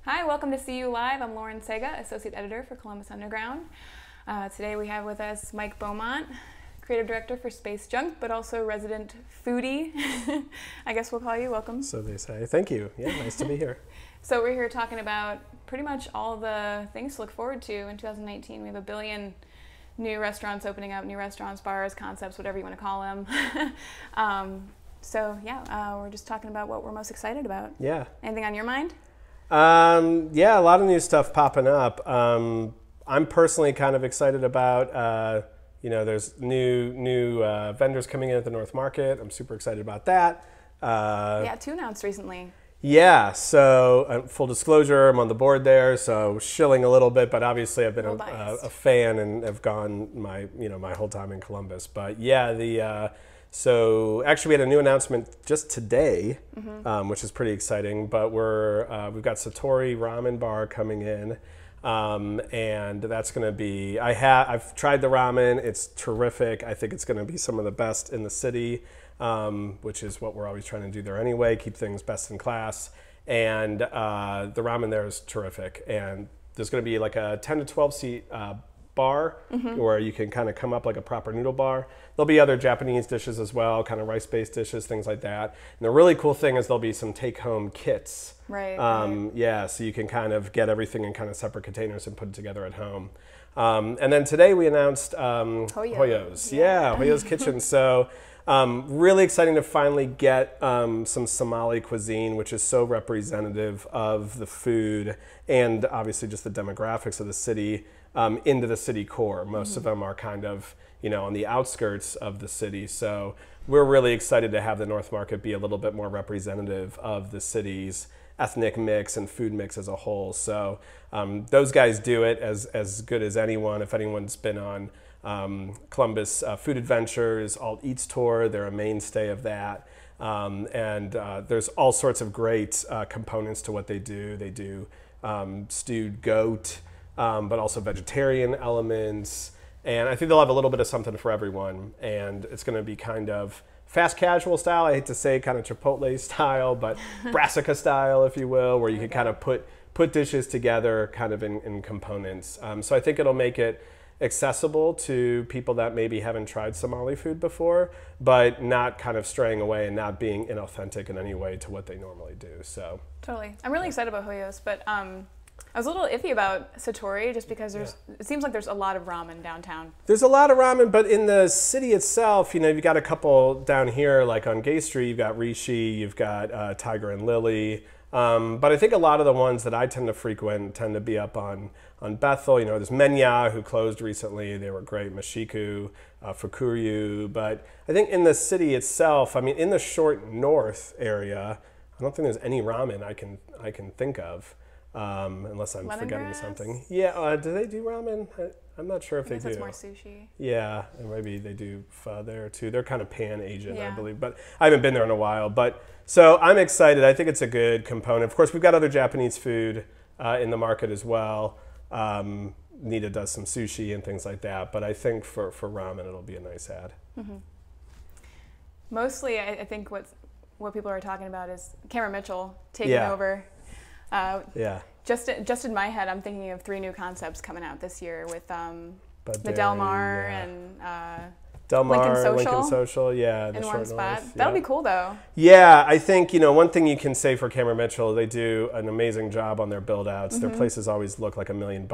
Hi, welcome to CU Live. I'm Lauren Sega, Associate Editor for Columbus Underground. Today we have with us Mike Beaumont, Creative Director for Space Junk, but also resident foodie. I guess we'll call you. Welcome. So they say. Thank you. Yeah, nice to be here. So we're here talking about pretty much all the things to look forward to in 2019. We have a billion new restaurants opening up, new restaurants, bars, concepts, whatever you want to call them. We're just talking about what we're most excited about. Yeah. Anything on your mind? Yeah, a lot of new stuff popping up. I'm personally kind of excited about, there's new vendors coming in at the North Market. I'm super excited about that. Yeah, two announced recently. Yeah, so full disclosure, I'm on the board there, so shilling a little bit, but obviously I've been a fan and have gone my whole time in Columbus. But yeah, so actually we had a new announcement just today, which is pretty exciting. But we've got Satori Ramen Bar coming in, and that's going to be. I've tried the ramen; it's terrific. I think it's going to be some of the best in the city, which is what we're always trying to do there anyway. Keep things best in class, and the ramen there is terrific. And there's going to be like a 10 to 12 seat bar where you can kind of come up like a proper noodle bar. There'll be other Japanese dishes as well, kind of rice-based dishes, things like that. And the really cool thing is there'll be some take-home kits. Right. Yeah, so you can kind of get everything in kind of separate containers and put it together at home. And then today we announced Hoyo's. Yeah, Hoyo's Kitchen. So really exciting to finally get some Somali cuisine, which is so representative of the food and obviously just the demographics of the city into the city core. Most of them are kind of, on the outskirts of the city. So we're really excited to have the North Market be a little bit more representative of the city's ethnic mix and food mix as a whole. So those guys do it as good as anyone. If anyone's been on Columbus Food Adventures, Alt Eats Tour, they're a mainstay of that. There's all sorts of great components to what they do. They do stewed goat, but also vegetarian elements. And I think they'll have a little bit of something for everyone. And it's going to be kind of fast casual style. I hate to say kind of Chipotle style, but brassica style, if you will, where you can kind of put dishes together kind of in components. So I think it'll make it accessible to people that maybe haven't tried Somali food before, but not kind of straying away and not being inauthentic in any way to what they normally do. So totally. I'm really excited about Hoyo's, but I was a little iffy about Satori just because it seems like there's a lot of ramen downtown. There's a lot of ramen, but in the city itself, you've got a couple down here, like on Gay Street, you've got Rishi, you've got Tiger and Lily. But I think a lot of the ones that I tend to frequent tend to be up on Bethel. There's Menya, who closed recently. They were great. Mashiku, Fukuryu. But I think in the city itself, in the short north area, I don't think there's any ramen I can think of. Unless I'm forgetting something. Yeah, do they do ramen? I'm not sure if they do. It's more sushi. Yeah, and maybe they do pho there too. They're kind of pan-Asian, I believe, but I haven't been there in a while. But so I'm excited. I think it's a good component. Of course, we've got other Japanese food in the market as well. Nita does some sushi and things like that, but I think for ramen it'll be a nice add. Mostly, I think what people are talking about is Cameron Mitchell taking over. Just in my head, I'm thinking of 3 new concepts coming out this year with the Del Mar and Del Mar, Lincoln Social, in one spot. That'll be cool, though. Yeah, I think one thing you can say for Cameron Mitchell, they do an amazing job on their build-outs. Their places always look like $1 million,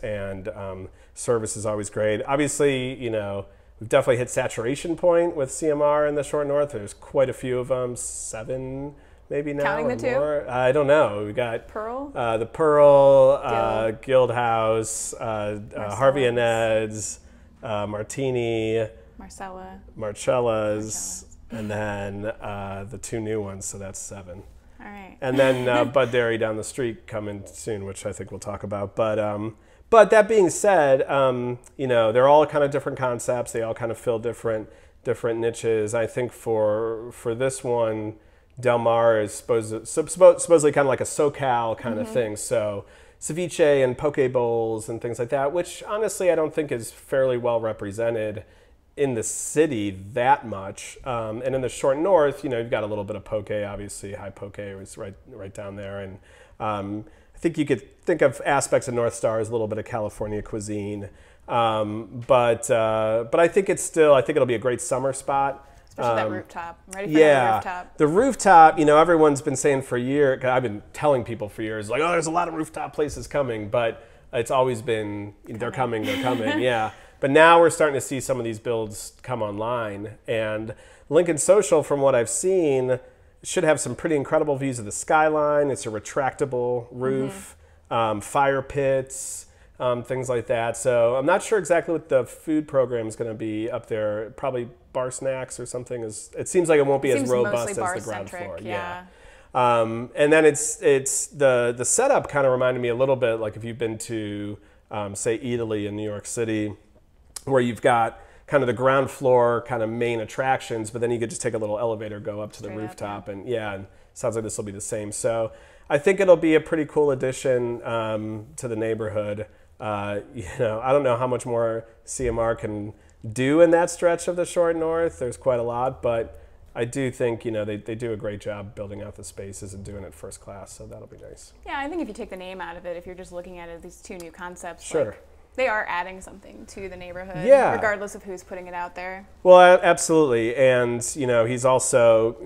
and service is always great. Obviously, we've definitely hit saturation point with CMR in the short north. There's quite a few of them, 7. Maybe now counting the 2? More. I don't know. We got Pearl, the Pearl, Guild House, Harvey and Ed's, Martini, Marcella's, and then the 2 new ones. So that's 7. All right. And then Bud Dairy down the street coming soon, which I think we'll talk about. But that being said, they're all kind of different concepts. They all kind of fill different niches. I think for this one, Del Mar is supposedly kind of like a SoCal kind of thing. So ceviche and poke bowls and things like that, which honestly I don't think is fairly well represented in the city that much. And in the short north, you've got a little bit of poke, obviously. High Poke was right down there. And I think you could think of aspects of North Star as a little bit of California cuisine. But I think it'll be a great summer spot. Especially that rooftop. I'm ready for that rooftop. The rooftop, everyone's been saying for years, 'cause I've been telling people for years, like, oh, there's a lot of rooftop places coming, but it's always been, they're coming, yeah. But now we're starting to see some of these builds come online. And Lincoln Social, from what I've seen, should have some pretty incredible views of the skyline. It's a retractable roof, fire pits, things like that. So I'm not sure exactly what the food program is going to be up there. Probably bar snacks or something. It seems like it won't be as robust as the ground floor. Yeah. And then it's the setup kind of reminded me a little bit like if you've been to say Italy in New York City, where you've got kind of the ground floor kind of main attractions, but then you could just take a little elevator, go up to the rooftop, and and sounds like this will be the same. So I think it'll be a pretty cool addition to the neighborhood. I don't know how much more CMR can do in that stretch of the short north. There's quite a lot, but I do think they do a great job building out the spaces and doing it first class. So that'll be nice. Yeah, I think if you take the name out of it, if you're just looking at it, these two new concepts, sure. They are adding something to the neighborhood, regardless of who's putting it out there. Well, absolutely. And, he's also,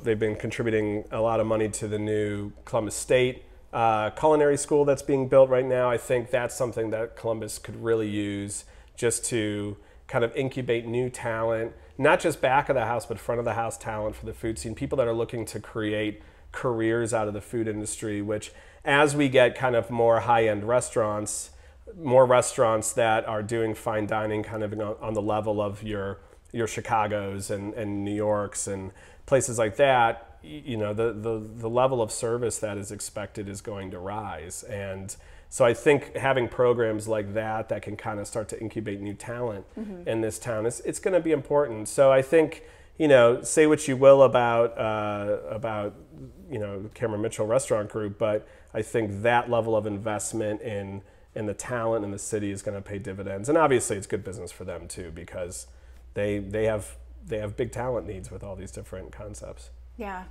they've been contributing a lot of money to the new Columbus State culinary school that's being built right now. I think that's something that Columbus could really use just to kind of incubate new talent, not just back of the house, but front of the house talent for the food scene, people that are looking to create careers out of the food industry, which as we get kind of more high-end restaurants, more restaurants that are doing fine dining kind of on the level of your Chicagos and New Yorks and places like that, the level of service that is expected is going to rise. And so I think having programs like that can kind of start to incubate new talent in this town, it's going to be important. So I think, say what you will about Cameron Mitchell Restaurant Group, but I think that level of investment in the talent in the city is going to pay dividends. And obviously it's good business for them too, because they have big talent needs with all these different concepts. Yeah.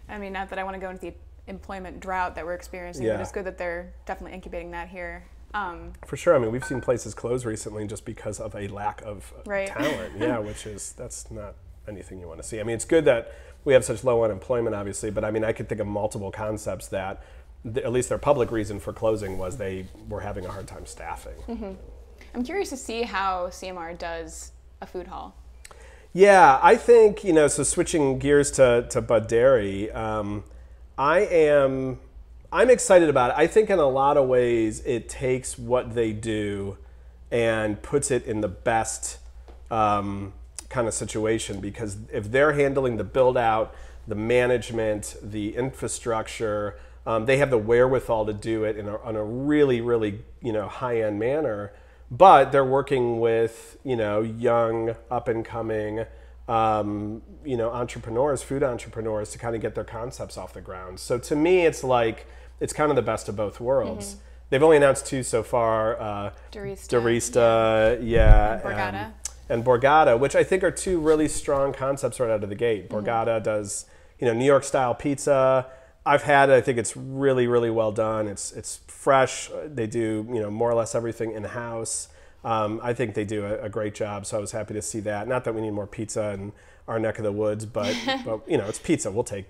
I mean, not that I want to go into the employment drought that we're experiencing, but it's good that they're definitely incubating that here. For sure. I mean, we've seen places close recently just because of a lack of talent. Yeah, that's not anything you want to see. I mean, it's good that we have such low unemployment, obviously, but I mean, I could think of multiple concepts that at least their public reason for closing was they were having a hard time staffing. I'm curious to see how CMR does a food hall. Yeah, I think, so switching gears to Bud Dairy, I'm excited about it. I think in a lot of ways it takes what they do and puts it in the best kind of situation, because if they're handling the build out, the management, the infrastructure, they have the wherewithal to do it on a really, really, high-end manner. But they're working with, young, up-and-coming, entrepreneurs, food entrepreneurs, to kind of get their concepts off the ground. So to me, it's like, it's kind of the best of both worlds. They've only announced two so far. Dorista, and Borgata. And Borgata, which I think are two really strong concepts right out of the gate. Borgata does, New York-style pizza. I've had it. I think it's really, really well done. It's fresh. They do, more or less everything in-house. I think they do a great job, so I was happy to see that. Not that we need more pizza in our neck of the woods, but it's pizza. We'll take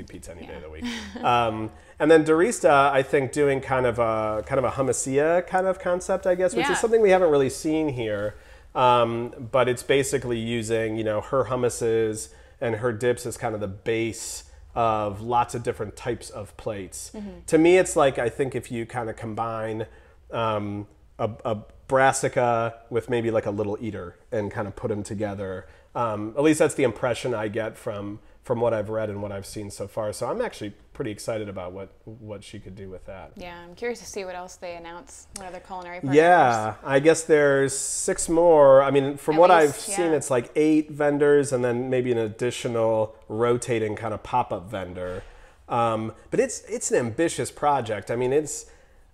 pizza any day of the week. And then Dorista, I think, doing kind of a hummusia kind of concept, I guess, which is something we haven't really seen here. But it's basically using, her hummuses and her dips as kind of the base of lots of different types of plates. To me, it's like, I think if you kind of combine a brassica with maybe like a little eater and kind of put them together. At least that's the impression I get from what I've read and what I've seen so far. So I'm actually pretty excited about what she could do with that. Yeah, I'm curious to see what else they announce, what other culinary partners. Yeah, I guess there's 6 more. I mean, from what I've seen, it's like 8 vendors and then maybe an additional rotating kind of pop-up vendor. But it's an ambitious project. I mean, it's,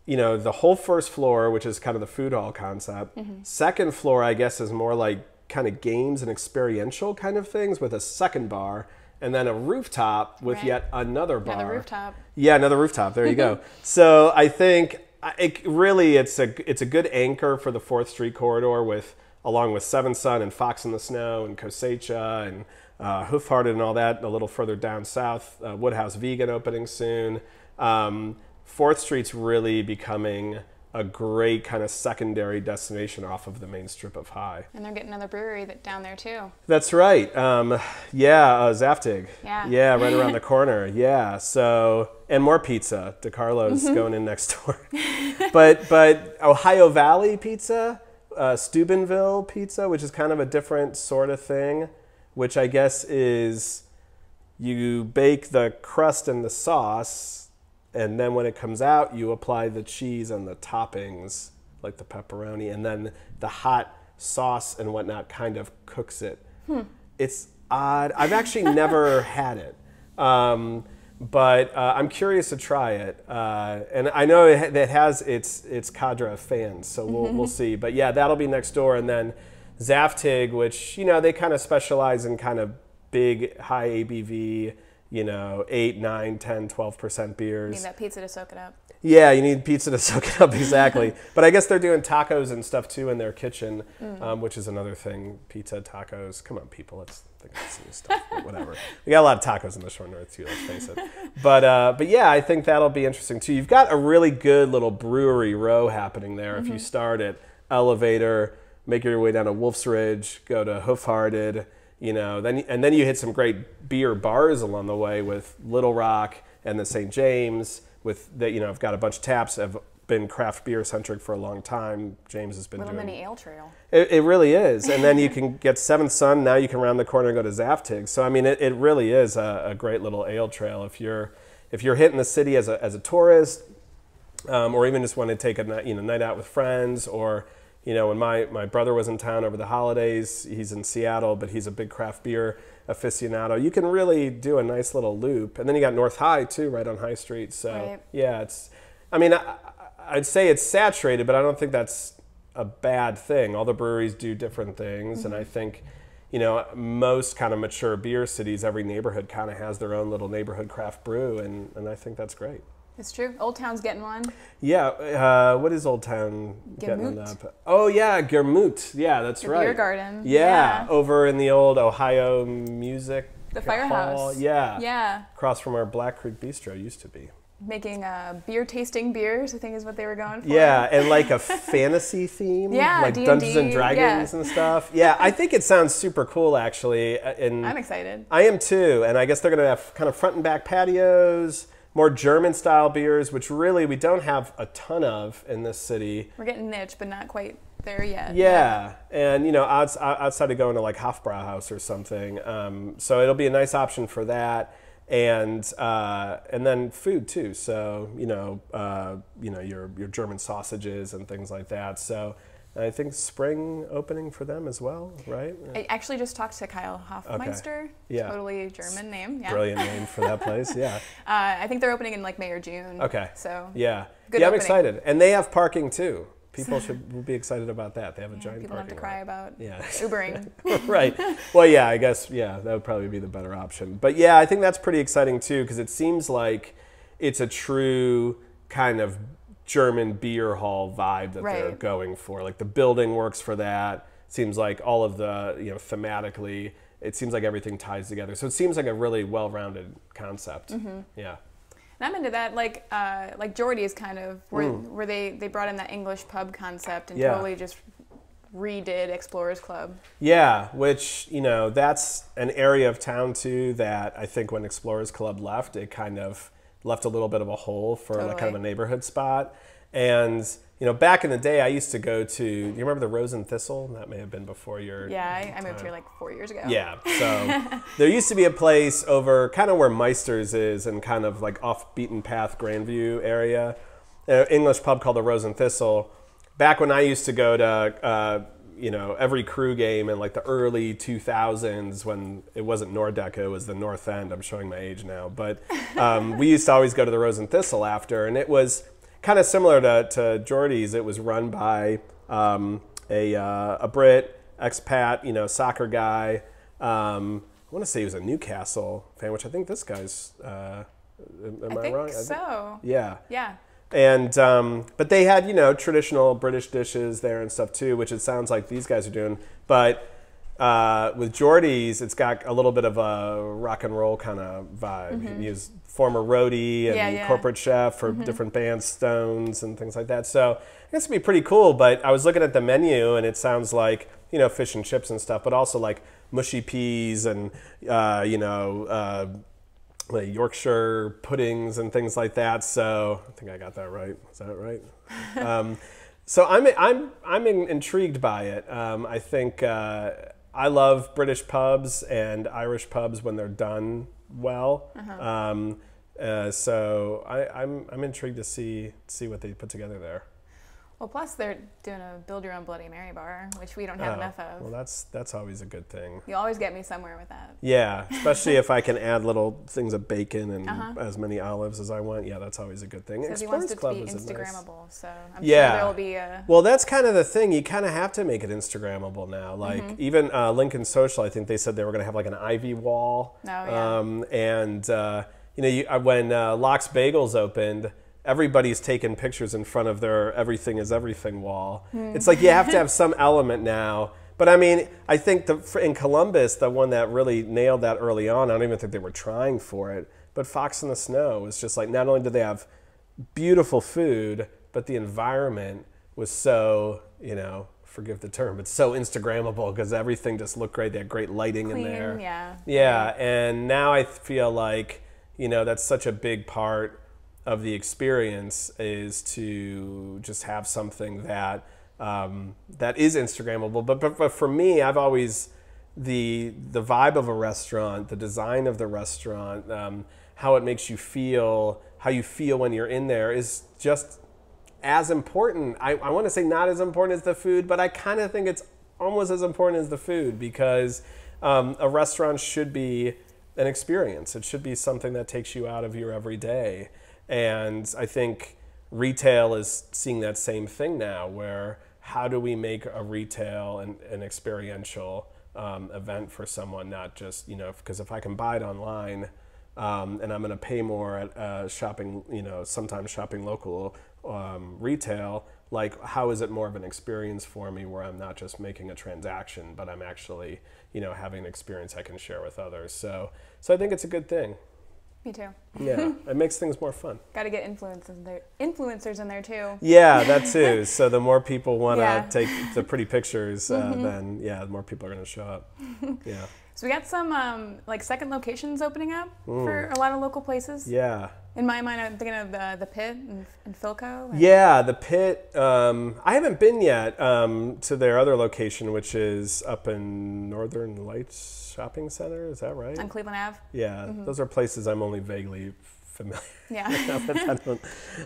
the whole first floor, which is kind of the food hall concept. Second floor, I guess, is more like kind of games and experiential kind of things with a second bar. and then a rooftop with yet another bar. Another rooftop. Yeah, another rooftop. There you go. So I think it's a good anchor for the 4th Street corridor along with Seven Sun and Fox in the Snow and Kosecha and Hoof-Hearted and all that. A little further down south, Woodhouse Vegan opening soon. 4th Street's really becoming a great kind of secondary destination off of the main strip of High. And they're getting another brewery down there too. That's right. Zaftig. Yeah. Yeah, right around the corner. Yeah. So, and more pizza. DeCarlo's going in next door. but Ohio Valley Pizza, Steubenville Pizza, which is kind of a different sort of thing, which I guess is you bake the crust and the sauce, and then when it comes out, you apply the cheese and the toppings, like the pepperoni, and then the hot sauce and whatnot kind of cooks it. It's odd. I've actually never had it, but I'm curious to try it. And I know it has its cadre of fans, so we'll see. But yeah, that'll be next door. And then Zaftig, which, they kind of specialize in kind of big, high ABV, 8, 9, 10, 12% beers. You need that pizza to soak it up. Yeah, you need pizza to soak it up, exactly. But I guess they're doing tacos and stuff too in their kitchen, which is another thing. Pizza, tacos. Come on, people, let's think of some new stuff. But whatever. We got a lot of tacos in the Shore North too, let's face it. But yeah, I think that'll be interesting too. You've got a really good little brewery row happening there. If you start at Elevator, make your way down to Wolf's Ridge, go to Hoof-Hearted, then you hit some great beer bars along the way with Little Rock and the St. James. I've got a bunch of taps. Have been craft beer centric for a long time. James has been Little mini ale trail. It really is. And then you can get Seven Sun. Now you can round the corner and go to Zaftig. So I mean, it really is a great little ale trail if you're hitting the city as a tourist, or even just want to take a night out with friends, or when my brother was in town over the holidays, he's in Seattle, but he's a big craft beer aficionado. You can really do a nice little loop. And then you got North High too, right on High Street. So yeah, I'd say it's saturated, but I don't think that's a bad thing. All the breweries do different things. And I think, most kind of mature beer cities, every neighborhood kind of has their own little neighborhood craft brew. And I think that's great. It's true. Old Town's getting one. Yeah. What is Old Town getting up? Oh, yeah. Germut. Yeah, that's right. Beer garden. Yeah. Over in the old Ohio Music The Firehouse. Hall. Yeah. Yeah. Across from our Black Creek Bistro used to be. Making beer tasting beers, I think is what they were going for. Yeah, and like a fantasy theme. Yeah, like D&D, Dungeons and Dragons and stuff. Yeah, I think it sounds super cool, actually. And I'm excited. I am too. And I guess they're going to have kind of front and back patios, more German-style beers, which really we don't have a ton of in this city. We're getting niche, but not quite there yet. Yeah, and outside of going to like Hofbrauhaus or something. So it'll be a nice option for that. And then food too. So your German sausages and things like that. So I think spring opening for them as well, right? I actually just talked to Kyle Hofmeister. Okay. Yeah. Totally German name. Yeah. Brilliant name for that place. Yeah. I think they're opening in like May or June. Okay. So yeah. Good I'm opening. excited, and they have parking too. People should be excited about that. They have a giant people parking don't have to cry lot. about Ubering. Right. Well, yeah, I guess, that would probably be the better option. But yeah, I think that's pretty exciting too, because it seems like it's a true kind of German beer hall vibe that they're going for. Like the building works for that. Seems like all of the, thematically, it seems like everything ties together. So it seems like a really well-rounded concept. Mm-hmm. Yeah. And I'm into that, like Geordie's kind of, where they brought in that English pub concept and totally just redid Explorers Club. Yeah, which, that's an area of town too that I think when Explorers Club left, it kind of left a little bit of a hole for like kind of a neighborhood spot. And, back in the day, I used to go to, you remember the Rose and Thistle? That may have been before your I moved here like 4 years ago. Yeah, so there used to be a place over kind of where Meister's is and kind of like off beaten path Grandview area, an English pub called the Rose and Thistle. Back when I used to go to, every crew game in like the early 2000s when it wasn't Nordeca, it was the North End. I'm showing my age now. But we used to always go to the Rose and Thistle after, and it was kind of similar to Geordie's. It was run by a Brit, expat, soccer guy. What want to say he was a Newcastle fan, which I think this guy's. Am I wrong? I think so. Yeah. Yeah. And but they had traditional British dishes there and stuff too, which it sounds like these guys are doing. But with Geordie's, it's got a little bit of a rock and roll kind of vibe. He was former roadie and corporate chef for different bands, Stones and things like that. So I guess it'd be pretty cool. But I was looking at the menu, and it sounds like fish and chips and stuff, but also like mushy peas and like Yorkshire puddings and things like that. So I think I got that right. Is that right? So I'm intrigued by it. I think I love British pubs and Irish pubs when they're done well. So I'm intrigued to see what they put together there. Well, plus they're doing a build your own Bloody Mary bar, which we don't have enough of. Well, that's always a good thing. You always get me somewhere with that. Yeah, especially if I can add little things of bacon and as many olives as I want. Yeah, that's always a good thing. Because he wants it to be Instagrammable, so I'm sure Yeah. there will be a... Well, that's kind of the thing. You kind of have to make it Instagrammable now. Like even Lincoln Social, I think they said they were going to have like an ivy wall. Oh, yeah. And when Locke's Bagels opened, everybody's taking pictures in front of their Everything is Everything wall. It's like you have to have some element now. But I mean, I think in Columbus, the one that really nailed that early on, I don't even think they were trying for it, but Fox in the Snow was just like, not only did they have beautiful food, but the environment was so, forgive the term, but so Instagrammable because everything just looked great. They had great lighting in there. Yeah, and now I feel like, that's such a big part of the experience is to just have something that that is Instagrammable. But for me, I've always the vibe of a restaurant, the design of the restaurant, how it makes you feel, how you feel when you're in there is just as important. I want to say not as important as the food, but I kind of think it's almost as important as the food because a restaurant should be an experience. It should be something that takes you out of your everyday. And I think retail is seeing that same thing now, where how do we make a retail and an experiential event for someone, not just, because if I can buy it online and I'm going to pay more at shopping, sometimes shopping local retail, like how is it more of an experience for me where I'm not just making a transaction, but I'm actually, having an experience I can share with others. So I think it's a good thing. Me too. Yeah, it makes things more fun. Got to get influencers in there too. Yeah, that too. So the more people want to take the pretty pictures, then the more people are going to show up. Yeah. So we got some second locations opening up for a lot of local places. Yeah. In my mind, I'm thinking of the Pit and Philco. Yeah, the Pit. I haven't been yet to their other location, which is up in Northern Lights Shopping Center. Is that right? On Cleveland Ave. Yeah, those are places I'm only vaguely familiar. Yeah. I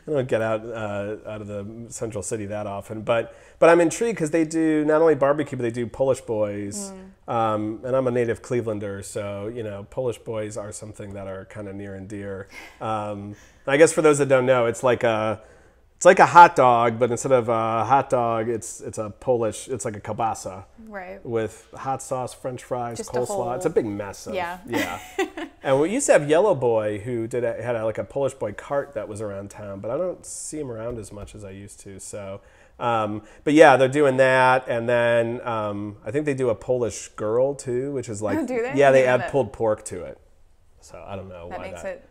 don't get out of the central city that often, but I'm intrigued because they do not only barbecue, but they do Polish boys. And I'm a native Clevelander, so Polish boys are something that are kind of near and dear. I guess for those that don't know, it's like a hot dog, but instead of a hot dog, it's a Polish. It's like a kielbasa, right? With hot sauce, French fries, just coleslaw. It's a big mess. Yeah. Yeah. And we used to have Yellow Boy, who had a Polish boy cart that was around town, but I don't see him around as much as I used to. So, but yeah, they're doing that, and then I think they do a Polish girl too, which is like, oh, do they? Yeah, they add pulled pork to it. So I don't know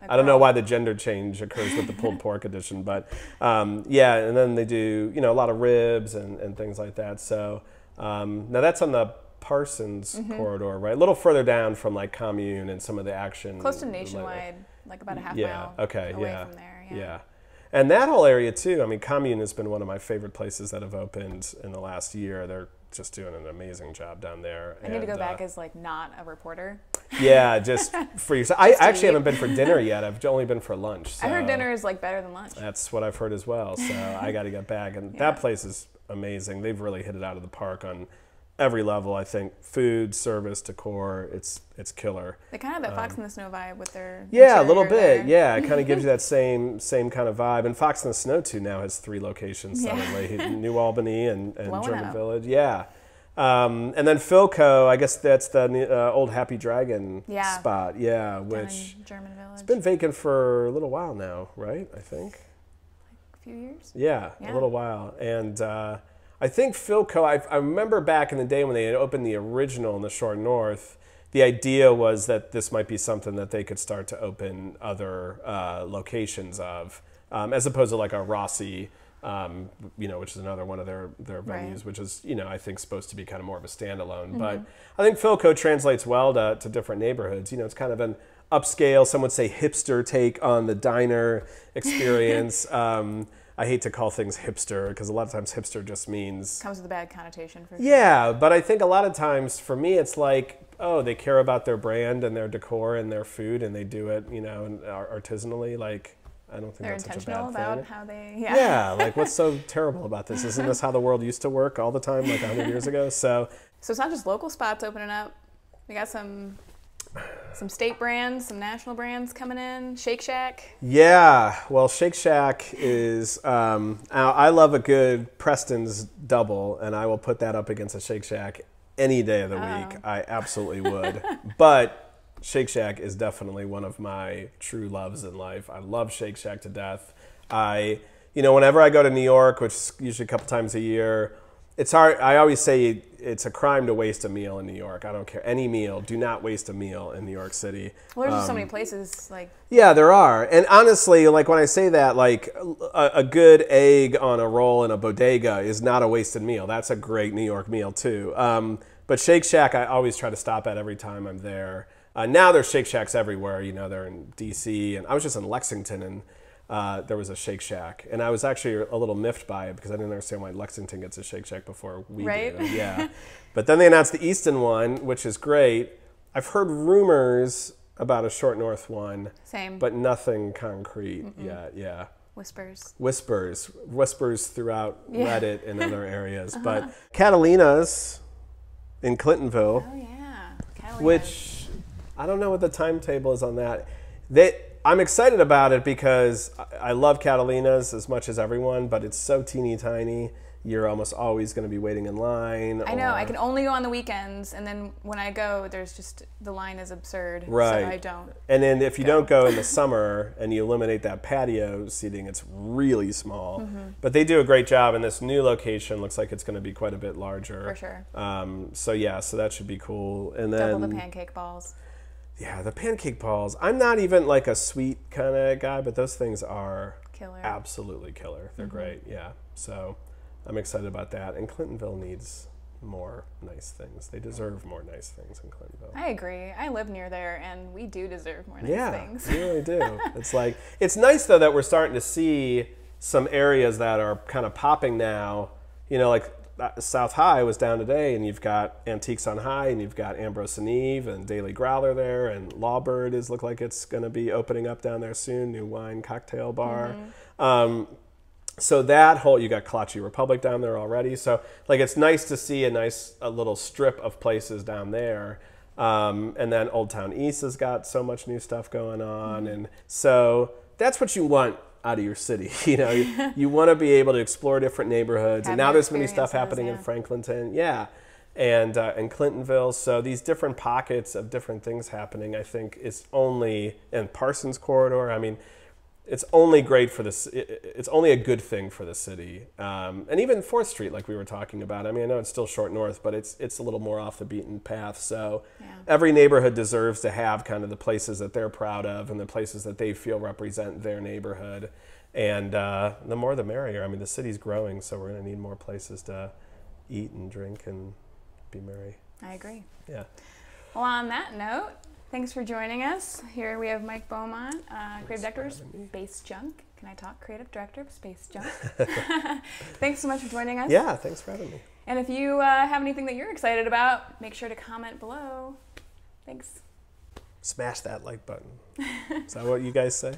I don't know why the gender change occurs with the pulled pork edition, but yeah, and then they do a lot of ribs and things like that. So now that's on the Parsons corridor, right? A little further down from like Commune and some of the action. Close to Nationwide, like about a half mile away from there. Yeah. And that whole area too. I mean, Commune has been one of my favorite places that have opened in the last year. They're just doing an amazing job down there. I need to go back as like not a reporter. Yeah, just for yourself. I actually haven't been for dinner yet. I've only been for lunch. So I heard dinner is like better than lunch. That's what I've heard as well. So I got to get back. And that place is amazing. They've really hit it out of the park on every level. I think food, service, decor, it's killer. They kind of have that Fox in the Snow vibe with their a little bit. There. Yeah, it kind of gives you that same kind of vibe. And Fox in the Snow too now has 3 locations suddenly: New Albany and German Village. Yeah. And then Philco, I guess that's the old Happy Dragon spot. Yeah, which German Village. It's been vacant for a little while now, right? I think. Like a few years? Yeah, a little while. And I think Philco, I remember back in the day when they had opened the original in the Short North, the idea was that this might be something that they could start to open other locations of, as opposed to like a Rossi, which is another one of their venues, which is, I think supposed to be kind of more of a standalone. But I think Philco translates well to different neighborhoods. It's kind of an upscale, some would say hipster take on the diner experience. I hate to call things hipster because a lot of times hipster just means... Comes with a bad connotation for sure. Yeah, but I think a lot of times for me it's like, oh, they care about their brand and their decor and their food and they do it, artisanally. Like, I don't think they're that's such a bad thing. They're intentional about how they... Yeah, like what's so terrible about this? Isn't this how the world used to work all the time, like 100 years ago? So it's not just local spots opening up. We got some state brands, some national brands coming in. Shake Shack. Yeah, well, Shake Shack is, I love a good Preston's double, and I will put that up against a Shake Shack any day of the week. I absolutely would. But Shake Shack is definitely one of my true loves in life. I love Shake Shack to death. Whenever I go to New York, which is usually a couple times a year, it's hard. I always say it's a crime to waste a meal in New York. I don't care. Any meal. Do not waste a meal in New York City. Well, there's just so many places. Yeah, there are. And honestly, like when I say that, like a good egg on a roll in a bodega is not a wasted meal. That's a great New York meal too. But Shake Shack, I always try to stop at every time I'm there. Now there's Shake Shacks everywhere. They're in D.C. and I was just in Lexington and there was a Shake Shack, and I was actually a little miffed by it because I didn't understand why Lexington gets a Shake Shack before we do. Yeah, but then they announced the Easton one, which is great. I've heard rumors about a Short North one, but nothing concrete yet. Yeah, whispers throughout Reddit and other areas. But Catalina's in Clintonville, which I don't know what the timetable is on that. I'm excited about it because I love Catalina's as much as everyone, but it's so teeny tiny. You're almost always going to be waiting in line. I know. I can only go on the weekends, and then when I go, the line is absurd. Right. So I don't. And then if you don't go in the summer and you eliminate that patio seating, it's really small. But they do a great job, and this new location looks like it's going to be quite a bit larger. For sure. So that should be cool. And then double the pancake balls. Yeah, the pancake balls. I'm not even like a sweet kind of guy, but those things are absolutely killer. They're great, yeah. So I'm excited about that. And Clintonville needs more nice things. They deserve more nice things in Clintonville. I agree. I live near there, and we do deserve more nice things. Yeah, we really do. It's nice, though, that we're starting to see some areas that are kind of popping now. Like South High was down today, and you've got Antiques on High, and you've got Ambrose and Eve and Daily Growler there, and Lawbird look like it's going to be opening up down there soon, new wine cocktail bar. So that whole, you got Kolache Republic down there already. So it's nice to see a little strip of places down there. And then Old Town East has got so much new stuff going on. And so that's what you want out of your city. You want to be able to explore different neighborhoods. And now there's many stuff happening in Franklinton. Yeah. And in Clintonville. So these different pockets of different things happening, I think is only, and Parsons Corridor, I mean, it's only great for this. It's only a good thing for the city, and even 4th Street, like we were talking about. I mean, I know it's still Short North, but it's a little more off the beaten path. So every neighborhood deserves to have kind of the places that they're proud of and the places that they feel represent their neighborhood. And the more the merrier. I mean, the city's growing, so we're going to need more places to eat and drink and be merry. I agree. Yeah. Well, on that note, thanks for joining us. Here we have Mike Beaumont, Creative Director of Space Junk. Can I talk? Creative Director of Space Junk. Thanks so much for joining us. Yeah, thanks for having me. And if you have anything that you're excited about, make sure to comment below. Thanks. Smash that like button. Is that what you guys say?